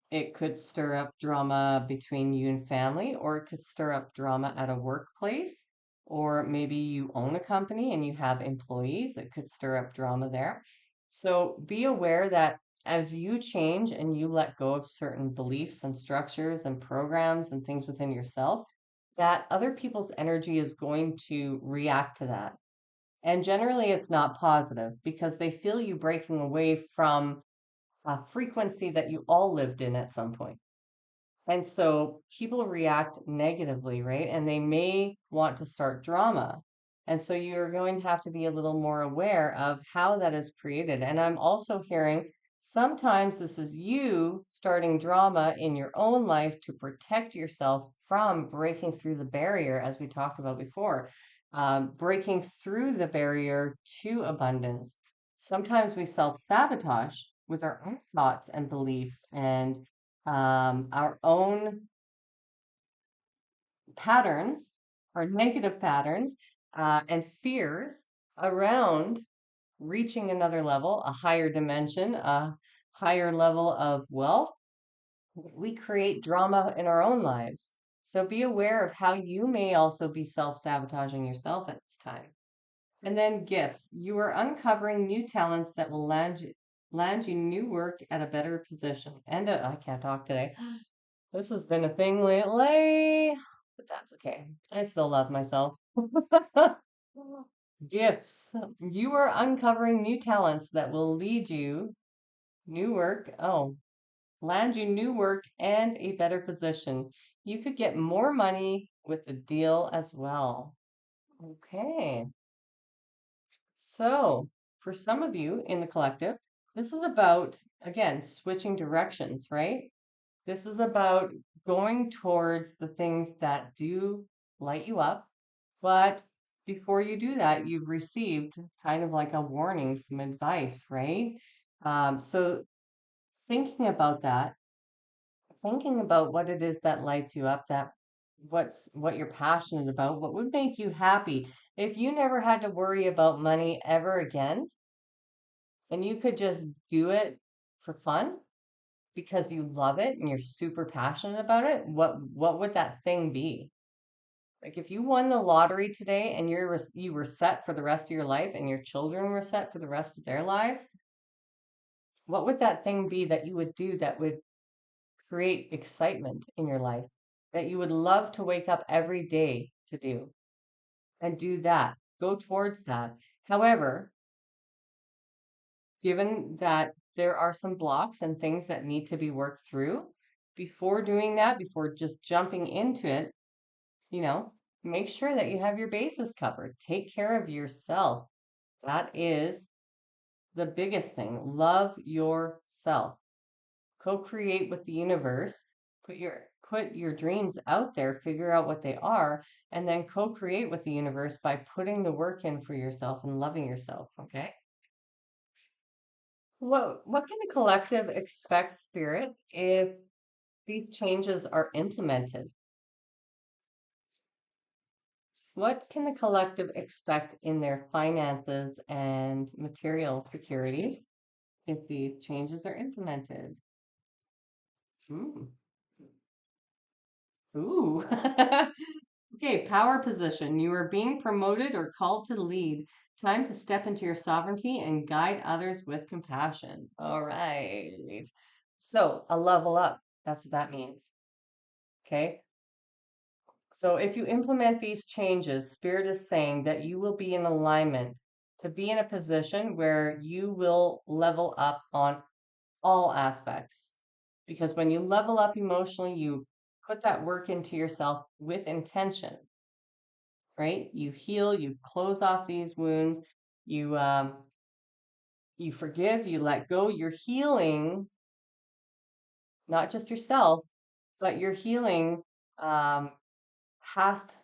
It could stir up drama between you and family, or it could stir up drama at a workplace, or maybe you own a company and you have employees. It could stir up drama there. So be aware that as you change and you let go of certain beliefs and structures and programs and things within yourself, that other people's energy is going to react to that. And generally, it's not positive because they feel you breaking away from a frequency that you all lived in at some point. And so people react negatively, right? And they may want to start drama. And so you're going to have to be a little more aware of how that is created. And I'm also hearing sometimes this is you starting drama in your own life to protect yourself from breaking through the barrier, as we talked about before, breaking through the barrier to abundance. Sometimes we self sabotage with our own thoughts and beliefs and our own patterns, our negative patterns, and fears around reaching another level, a higher dimension, a higher level of wealth. We create drama in our own lives. So be aware of how you may also be self sabotaging yourself at this time. And then gifts. You are uncovering new talents that will land you new work at a better position. And I can't talk today. This has been a thing lately, but that's okay. I still love myself. Gifts. You are uncovering new talents that will lead you new work. Oh, land you new work and a better position. You could get more money with the deal as well. Okay. So, for some of you in the collective, this is about, again, switching directions, right? This is about going towards the things that do light you up. But before you do that, you've received kind of like a warning, some advice, right? So thinking about that, thinking about what it is that lights you up, that what you're passionate about, what would make you happy. If you never had to worry about money ever again, and you could just do it for fun, because you love it and you're super passionate about it, what would that thing be? Like if you won the lottery today and you were set for the rest of your life and your children were set for the rest of their lives, what would that thing be that you would do that would create excitement in your life that you would love to wake up every day to do and do that, go towards that. However, given that there are some blocks and things that need to be worked through, before doing that, before just jumping into it, you know, make sure that you have your bases covered. Take care of yourself. That is the biggest thing. Love yourself. Co-create with the universe. Put your dreams out there, figure out what they are, and then co-create with the universe by putting the work in for yourself and loving yourself, okay? What can the collective expect, Spirit, if these changes are implemented? What can the collective expect in their finances and material security if the changes are implemented? Ooh. Ooh. Okay, power position. You are being promoted or called to lead. Time to step into your sovereignty and guide others with compassion. All right. So, a level up. That's what that means. Okay. So if you implement these changes, Spirit is saying that you will be in alignment to be in a position where you will level up on all aspects. Because when you level up emotionally, you put that work into yourself with intention, right? You heal, you close off these wounds, you forgive, you let go. You're healing not just yourself, but you're healing um, past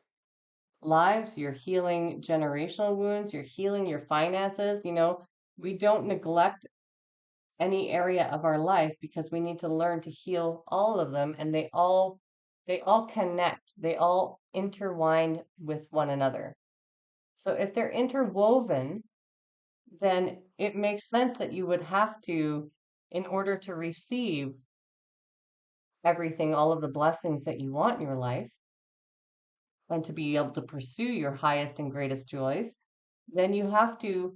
lives, you're healing generational wounds, you're healing your finances. We don't neglect any area of our life because we need to learn to heal all of them, and they all connect. They all intertwine with one another. So if they're interwoven, then it makes sense that you would have to, in order to receive everything, all of the blessings that you want in your life, and to be able to pursue your highest and greatest joys, then you have to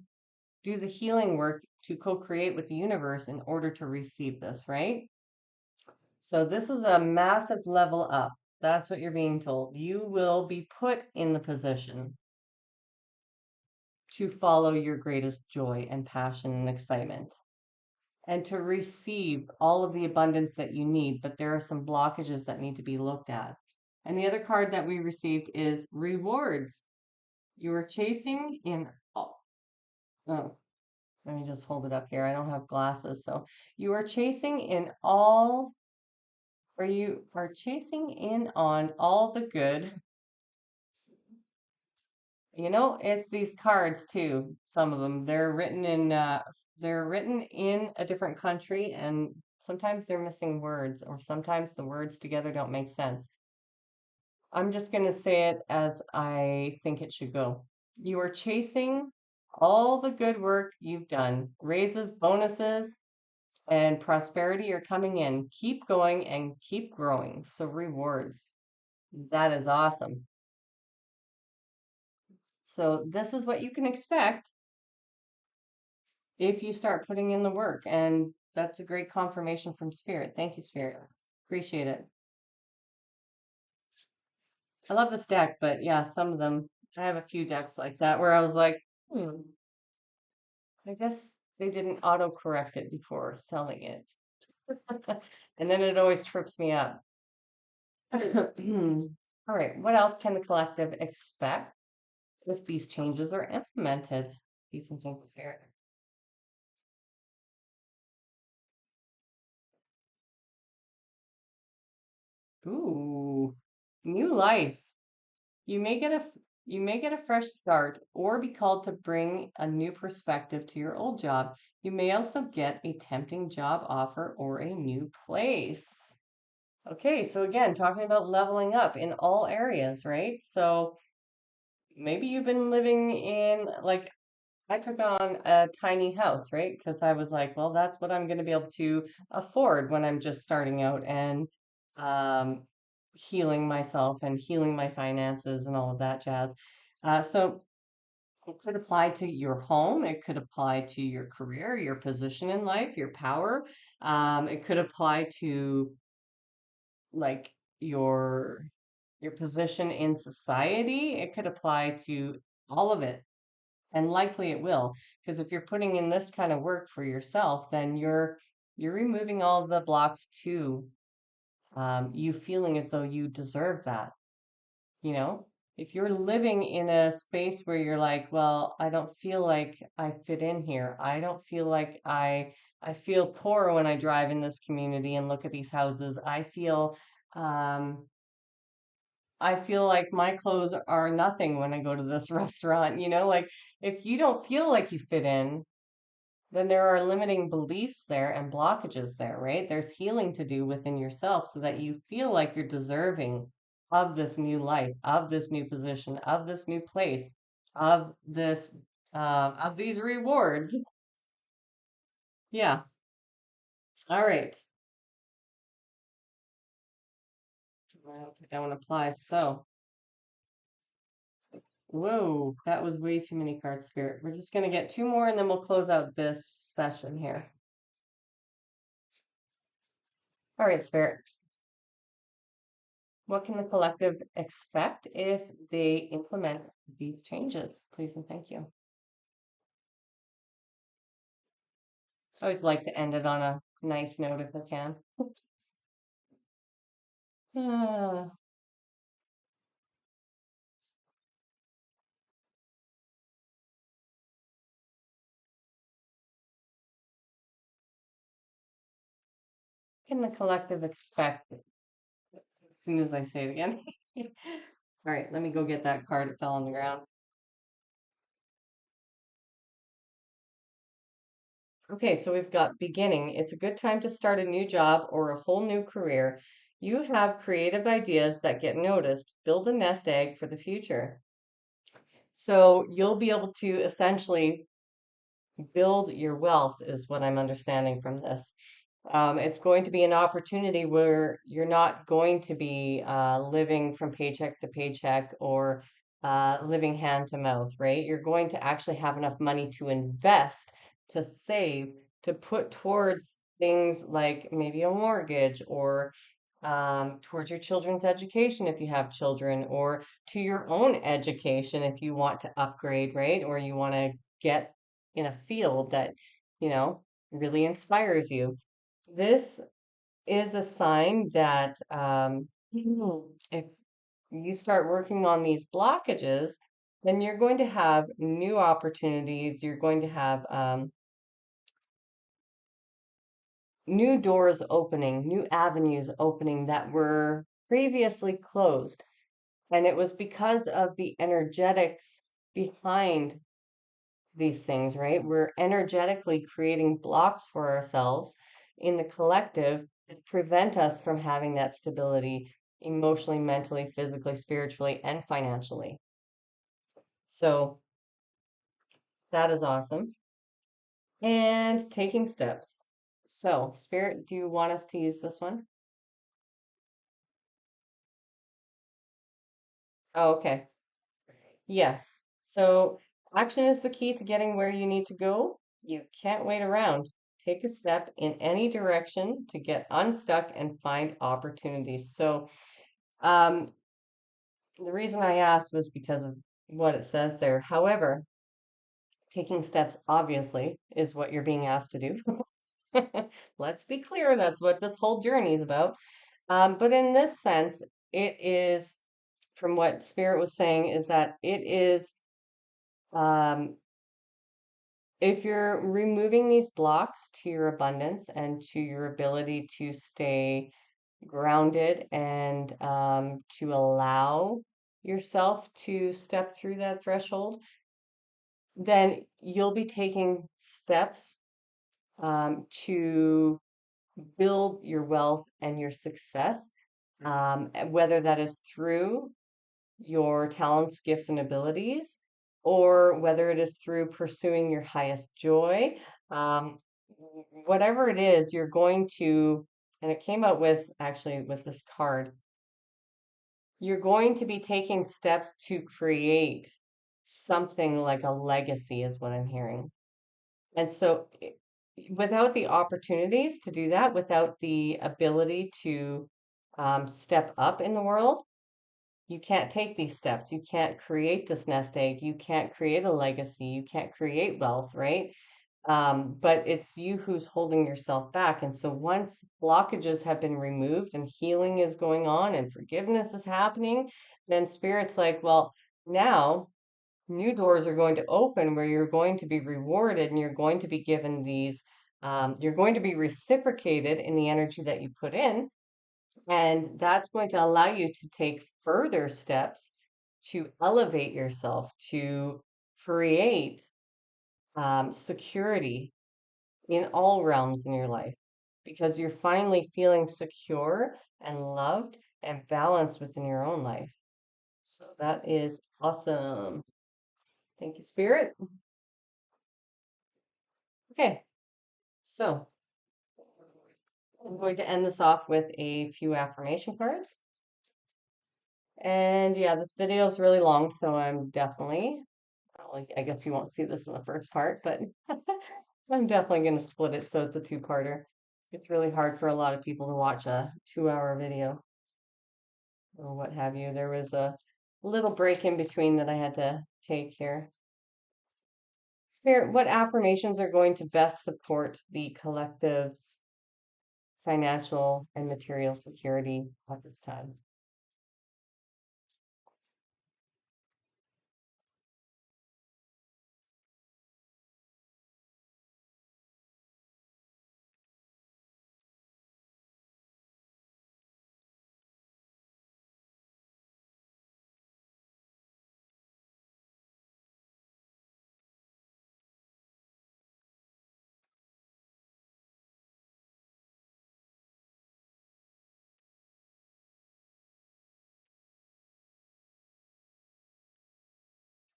do the healing work to co-create with the universe in order to receive this, right? So this is a massive level up. That's what you're being told. You will be put in the position to follow your greatest joy and passion and excitement and to receive all of the abundance that you need. But there are some blockages that need to be looked at. And the other card that we received is rewards. You are chasing in all. Oh, let me just hold it up here. I don't have glasses. So you are chasing in all, or you are chasing in on all the good. It's these cards too. Some of them they're written in a different country, and sometimes they're missing words, or sometimes the words together don't make sense. I'm just going to say it as I think it should go. You are chasing all the good work you've done. Raises, bonuses, and prosperity are coming in. Keep going and keep growing. So rewards. That is awesome. So this is what you can expect if you start putting in the work. And that's a great confirmation from Spirit. Thank you, Spirit. Appreciate it. I love this deck, but yeah, some of them, I have a few decks like that where I was like, I guess they didn't auto-correct it before selling it. And then it always trips me up. All right, what else can the collective expect if these changes are implemented? Peace and simple spirit. Ooh, new life. You may get a you may get a fresh start or be called to bring a new perspective to your old job. You may also get a tempting job offer or a new place. Okay, so again, talking about leveling up in all areas, right? So maybe you've been living in, like, I took on a tiny house, right? Because I was like, well, that's what I'm going to be able to afford when I'm just starting out and um, healing myself and healing my finances and all of that jazz. So it could apply to your home. It could apply to your career, your position in life, your power. It could apply to like your your position in society. It could apply to all of it. And likely it will, because if you're putting in this kind of work for yourself, then you're removing all the blocks to you feeling as though you deserve that, you know? If you're living in a space where you're like, well, I don't feel like I fit in here. I don't feel like I feel poor when I drive in this community and look at these houses. Um I feel like my clothes are nothing when I go to this restaurant, like if you don't feel like you fit in, then there are limiting beliefs there and blockages there, right? There's healing to do within yourself so that you feel like you're deserving of this new life, of this new position, of this new place, of of these rewards. Yeah. All right. I don't think that one applies. So, whoa, that was way too many cards, Spirit. We're just going to get two more and then we'll close out this session here. All right, Spirit. What can the collective expect if they implement these changes? Please and thank you. I always like to end it on a nice note if I can. Ah, can the collective expect as soon as I say it again? All right, let me go get that card. It fell on the ground. Okay, so we've got beginning. It's a good time to start a new job or a whole new career. You have creative ideas that get noticed. Build a nest egg for the future. So you'll be able to essentially build your wealth, is what I'm understanding from this. It's going to be an opportunity where you're not going to be living from paycheck to paycheck or living hand to mouth, right? You're going to actually have enough money to invest, to save, to put towards things like maybe a mortgage or towards your children's education if you have children, or to your own education if you want to upgrade, right? Or you want to get in a field that, you know, really inspires you. This is a sign that if you start working on these blockages, then you're going to have new opportunities. You're going to have new doors opening, new avenues opening that were previously closed. And it was because of the energetics behind these things, right? We're energetically creating blocks for ourselves in the collective that prevent us from having that stability emotionally, mentally, physically, spiritually, and financially. So that is awesome. And taking steps. So, Spirit, do you want us to use this one? Oh, okay. Yes. So action is the key to getting where you need to go. You can't wait around. Take a step in any direction to get unstuck and find opportunities. So um, the reason I asked was because of what it says there. However, taking steps obviously is what you're being asked to do. Let's be clear, that's what this whole journey is about. But in this sense, it is, from what Spirit was saying, is that it is um, if you're removing these blocks to your abundance and to your ability to stay grounded and to allow yourself to step through that threshold, then you'll be taking steps to build your wealth and your success, whether that is through your talents, gifts, and abilities, or whether it is through pursuing your highest joy. Um, Whatever it is, you're going to, and it came out with actually with this card, you're going to be taking steps to create something like a legacy, is what I'm hearing. And so, without the opportunities to do that, without the ability to step up in the world, you can't take these steps. You can't create this nest egg. You can't create a legacy. You can't create wealth, right? But it's you who's holding yourself back. And so once blockages have been removed and healing is going on and forgiveness is happening, then Spirit's like, well, now new doors are going to open where you're going to be rewarded and you're going to be given these, you're going to be reciprocated in the energy that you put in. And that's going to allow you to take further steps to elevate yourself, to create security in all realms in your life because you're finally feeling secure and loved and balanced within your own life. So that is awesome. Thank you, Spirit. Okay, so I'm going to end this off with a few affirmation cards. And yeah, this video is really long, so I'm definitely, well, I guess you won't see this in the first part, but I'm definitely going to split it so it's a two-parter. It's really hard for a lot of people to watch a 2-hour video or what have you. There was a little break in between that I had to take here. Spirit, what affirmations are going to best support the collective's financial and material security at this time?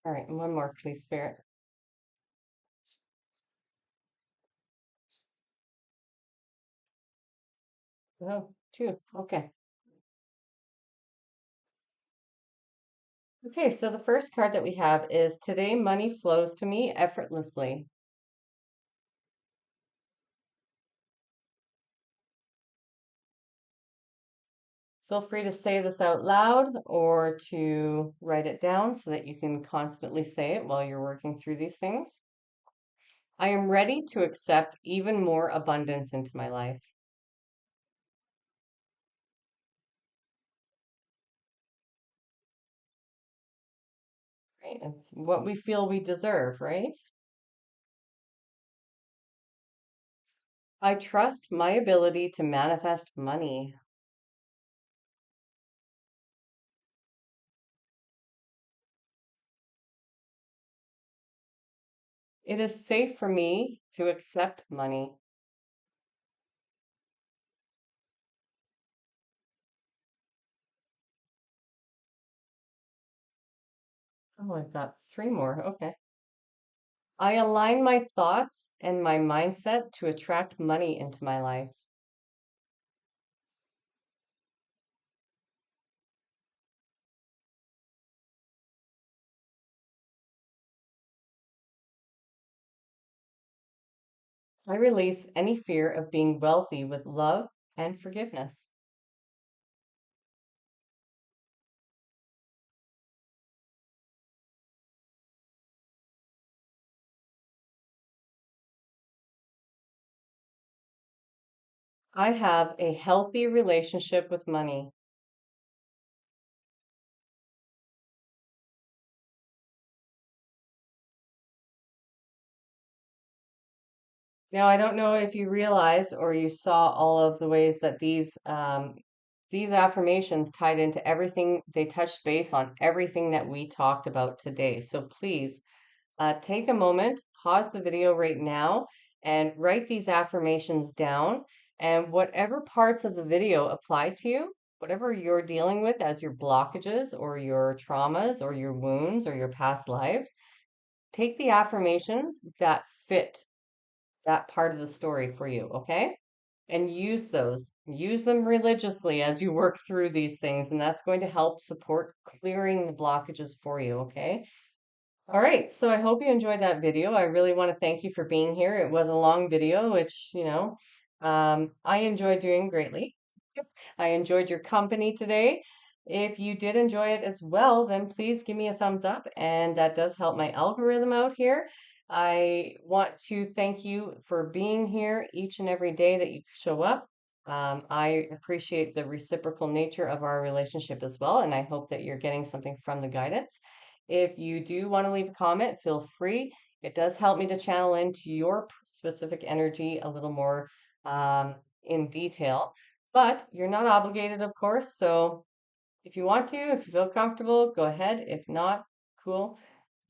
All right, and one more, please, Spirit. Oh, two. Okay. Okay, so the first card that we have is today money flows to me effortlessly. Feel free to say this out loud or to write it down so that you can constantly say it while you're working through these things. I am ready to accept even more abundance into my life. Right? It's what we feel we deserve, right? I trust my ability to manifest money. It is safe for me to accept money. Oh, I've got three more. Okay. I align my thoughts and my mindset to attract money into my life. I release any fear of being wealthy with love and forgiveness. I have a healthy relationship with money. Now, I don't know if you realized or you saw all of the ways that these affirmations tied into everything. They touched base on everything that we talked about today. So please take a moment, pause the video right now, and write these affirmations down. And whatever parts of the video apply to you, whatever you're dealing with as your blockages or your traumas or your wounds or your past lives, take the affirmations that fit that part of the story for you, okay? And use those. Use them religiously as you work through these things, and that's going to help support clearing the blockages for you, okay? All right, so I hope you enjoyed that video. I really want to thank you for being here. It was a long video, which, I enjoyed doing greatly. I enjoyed your company today. If you did enjoy it as well, then please give me a thumbs up, and that does help my algorithm out here. I want to thank you for being here each and every day that you show up. I appreciate the reciprocal nature of our relationship as well, and I hope that you're getting something from the guidance. If you do want to leave a comment, feel free. It does help me to channel into your specific energy a little more in detail. But you're not obligated, of course. So if you want to, if you feel comfortable, go ahead. If not, cool.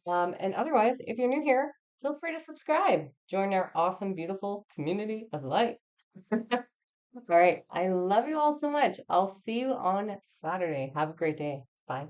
And otherwise, if you're new here, feel free to subscribe. Join our awesome, beautiful community of light. All right. I love you all so much. I'll see you on Saturday. Have a great day. Bye.